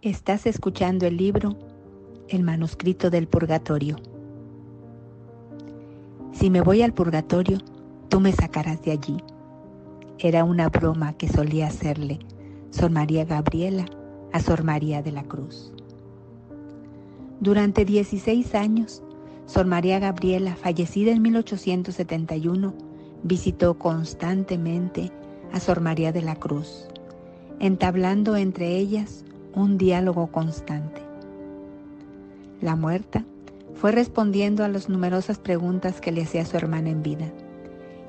Estás escuchando el libro El manuscrito del purgatorio. Si me voy al purgatorio, tú me sacarás de allí. Era una broma que solía hacerle Sor María Gabriela a Sor María de la Cruz. Durante 16 años, Sor María Gabriela, fallecida en 1871, visitó constantemente a Sor María de la Cruz, entablando entre ellas un diálogo constante. La muerta fue respondiendo a las numerosas preguntas que le hacía su hermana en vida,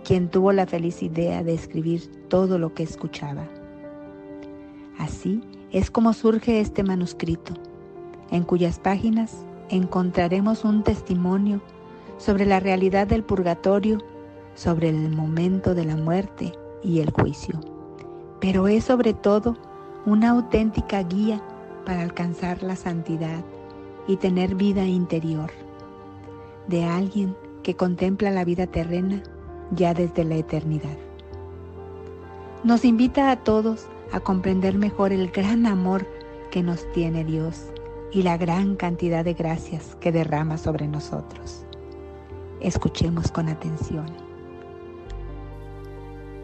quien tuvo la feliz idea de escribir todo lo que escuchaba. Así es como surge este manuscrito, en cuyas páginas encontraremos un testimonio sobre la realidad del purgatorio, sobre el momento de la muerte y el juicio, pero es sobre todo una auténtica guía para alcanzar la santidad y tener vida interior, de alguien que contempla la vida terrena ya desde la eternidad. Nos invita a todos a comprender mejor el gran amor que nos tiene Dios y la gran cantidad de gracias que derrama sobre nosotros. Escuchemos con atención.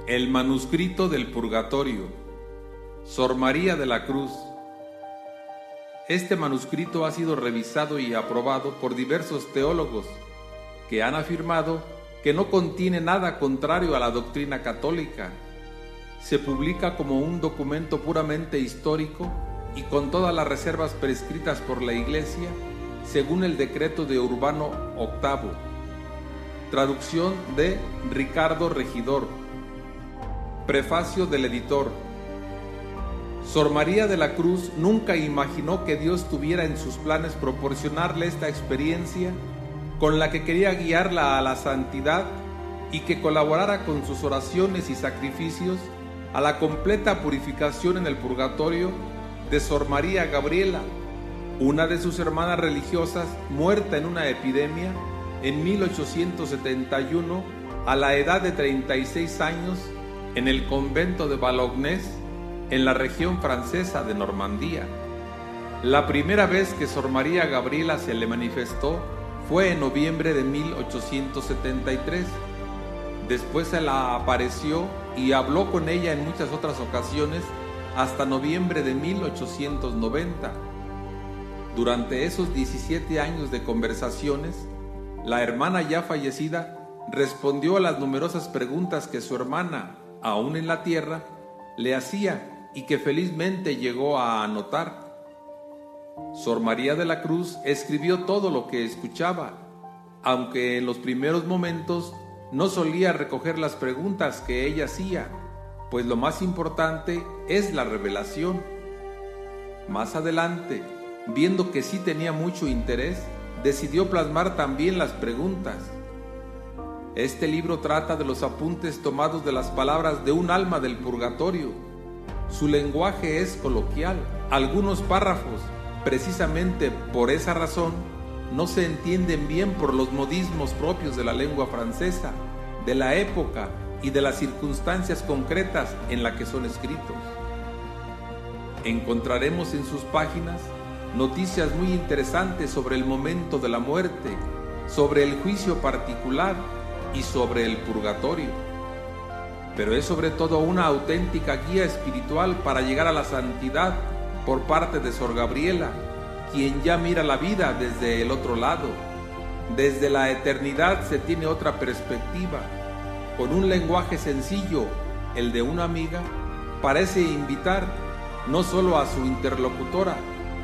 El manuscrito del purgatorio, Sor María de la Cruz. Este manuscrito ha sido revisado y aprobado por diversos teólogos que han afirmado que no contiene nada contrario a la doctrina católica. Se publica como un documento puramente histórico y con todas las reservas prescritas por la Iglesia según el decreto de Urbano VIII. Traducción de Ricardo Regidor. Prefacio del editor. Sor María de la Cruz nunca imaginó que Dios tuviera en sus planes proporcionarle esta experiencia con la que quería guiarla a la santidad y que colaborara con sus oraciones y sacrificios a la completa purificación en el purgatorio de Sor María Gabriela, una de sus hermanas religiosas muerta en una epidemia en 1871 a la edad de 36 años en el convento de Balognés, en la región francesa de Normandía. La primera vez que Sor María Gabriela se le manifestó fue en noviembre de 1873. Después se la apareció y habló con ella en muchas otras ocasiones hasta noviembre de 1890. Durante esos 17 años de conversaciones, la hermana ya fallecida respondió a las numerosas preguntas que su hermana, aún en la tierra, le hacía y que felizmente llegó a anotar. Sor María de la Cruz escribió todo lo que escuchaba, aunque en los primeros momentos no solía recoger las preguntas que ella hacía, pues lo más importante es la revelación. Más adelante, viendo que sí tenía mucho interés, decidió plasmar también las preguntas. Este libro trata de los apuntes tomados de las palabras de un alma del purgatorio. Su lenguaje es coloquial. Algunos párrafos, precisamente por esa razón, no se entienden bien por los modismos propios de la lengua francesa, de la época y de las circunstancias concretas en las que son escritos. Encontraremos en sus páginas noticias muy interesantes sobre el momento de la muerte, sobre el juicio particular y sobre el purgatorio. Pero es sobre todo una auténtica guía espiritual para llegar a la santidad por parte de Sor Gabriela, quien ya mira la vida desde el otro lado. Desde la eternidad se tiene otra perspectiva. Con un lenguaje sencillo, el de una amiga, parece invitar no solo a su interlocutora,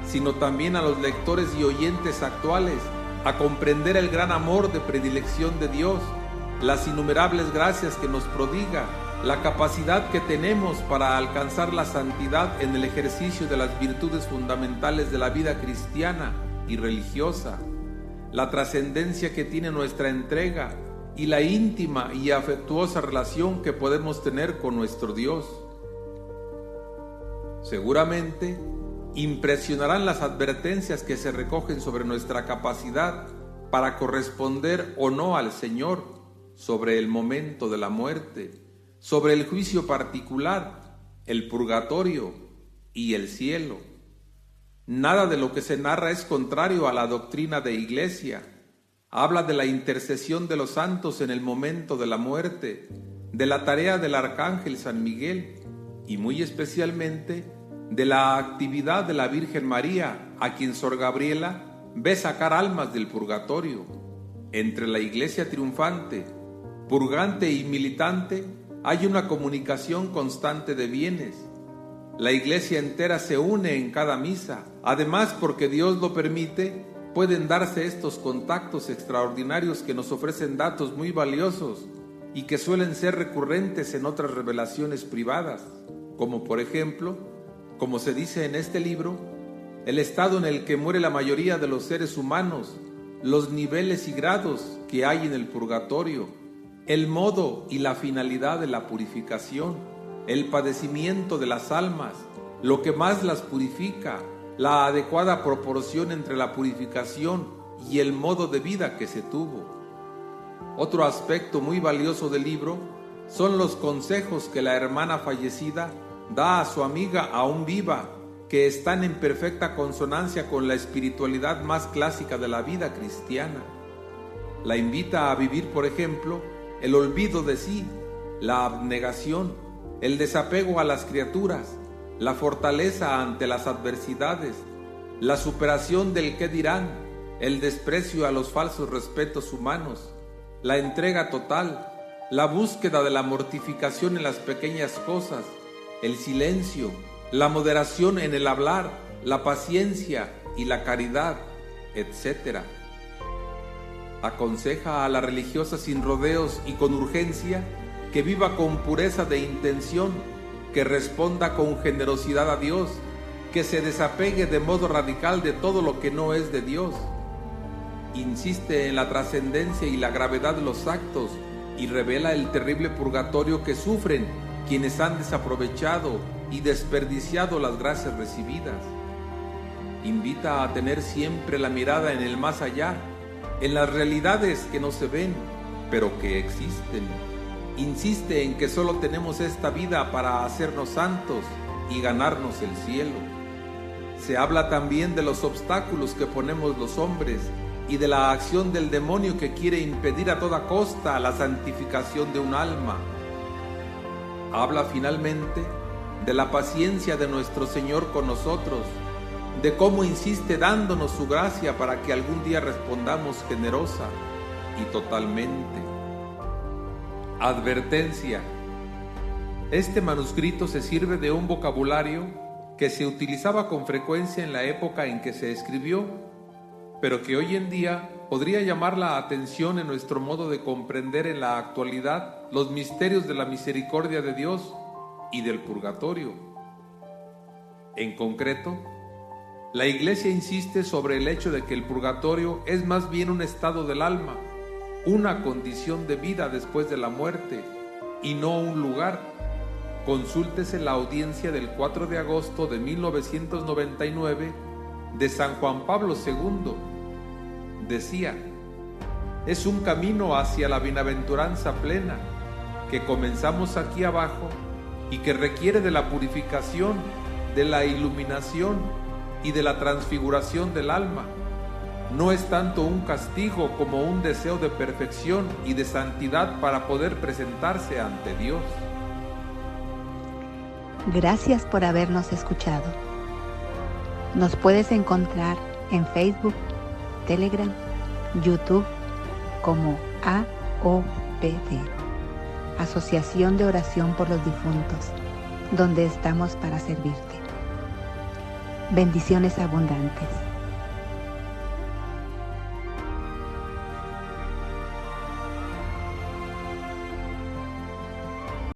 sino también a los lectores y oyentes actuales a comprender el gran amor de predilección de Dios, las innumerables gracias que nos prodiga, la capacidad que tenemos para alcanzar la santidad en el ejercicio de las virtudes fundamentales de la vida cristiana y religiosa, la trascendencia que tiene nuestra entrega y la íntima y afectuosa relación que podemos tener con nuestro Dios. Seguramente impresionarán las advertencias que se recogen sobre nuestra capacidad para corresponder o no al Señor, sobre el momento de la muerte, sobre el juicio particular, el purgatorio y el cielo. Nada de lo que se narra es contrario a la doctrina de Iglesia. Habla de la intercesión de los santos en el momento de la muerte, de la tarea del arcángel San Miguel y muy especialmente de la actividad de la Virgen María, a quien Sor Gabriela ve sacar almas del purgatorio. Entre la Iglesia triunfante, purgante y militante hay una comunicación constante de bienes. La Iglesia entera se une en cada misa. Además, porque Dios lo permite, pueden darse estos contactos extraordinarios que nos ofrecen datos muy valiosos y que suelen ser recurrentes en otras revelaciones privadas, como por ejemplo, como se dice en este libro, el estado en el que muere la mayoría de los seres humanos, los niveles y grados que hay en el purgatorio, el modo y la finalidad de la purificación, el padecimiento de las almas, lo que más las purifica, la adecuada proporción entre la purificación y el modo de vida que se tuvo. Otro aspecto muy valioso del libro son los consejos que la hermana fallecida da a su amiga aún viva, que están en perfecta consonancia con la espiritualidad más clásica de la vida cristiana. La invita a vivir, por ejemplo, el olvido de sí, la abnegación, el desapego a las criaturas, la fortaleza ante las adversidades, la superación del qué dirán, el desprecio a los falsos respetos humanos, la entrega total, la búsqueda de la mortificación en las pequeñas cosas, el silencio, la moderación en el hablar, la paciencia y la caridad, etc. Aconseja a la religiosa sin rodeos y con urgencia que viva con pureza de intención, que responda con generosidad a Dios, que se desapegue de modo radical de todo lo que no es de Dios. Insiste en la trascendencia y la gravedad de los actos y revela el terrible purgatorio que sufren quienes han desaprovechado y desperdiciado las gracias recibidas. Invita a tener siempre la mirada en el más allá, en las realidades que no se ven, pero que existen. Insiste en que solo tenemos esta vida para hacernos santos y ganarnos el cielo. Se habla también de los obstáculos que ponemos los hombres y de la acción del demonio que quiere impedir a toda costa la santificación de un alma. Habla finalmente de la paciencia de nuestro Señor con nosotros, de cómo insiste dándonos su gracia para que algún día respondamos generosa y totalmente. Advertencia. Este manuscrito se sirve de un vocabulario que se utilizaba con frecuencia en la época en que se escribió, pero que hoy en día podría llamar la atención en nuestro modo de comprender en la actualidad los misterios de la misericordia de Dios y del purgatorio. En concreto, la Iglesia insiste sobre el hecho de que el purgatorio es más bien un estado del alma, una condición de vida después de la muerte y no un lugar. Consúltese la audiencia del 4 de agosto de 1999 de San Juan Pablo II. Decía: es un camino hacia la bienaventuranza plena que comenzamos aquí abajo y que requiere de la purificación, de la iluminación y de la transfiguración del alma. No es tanto un castigo como un deseo de perfección y de santidad para poder presentarse ante Dios. Gracias por habernos escuchado. Nos puedes encontrar en Facebook, Telegram, YouTube como AOPD, Asociación de Oración por los Difuntos, donde estamos para servirte. Bendiciones abundantes.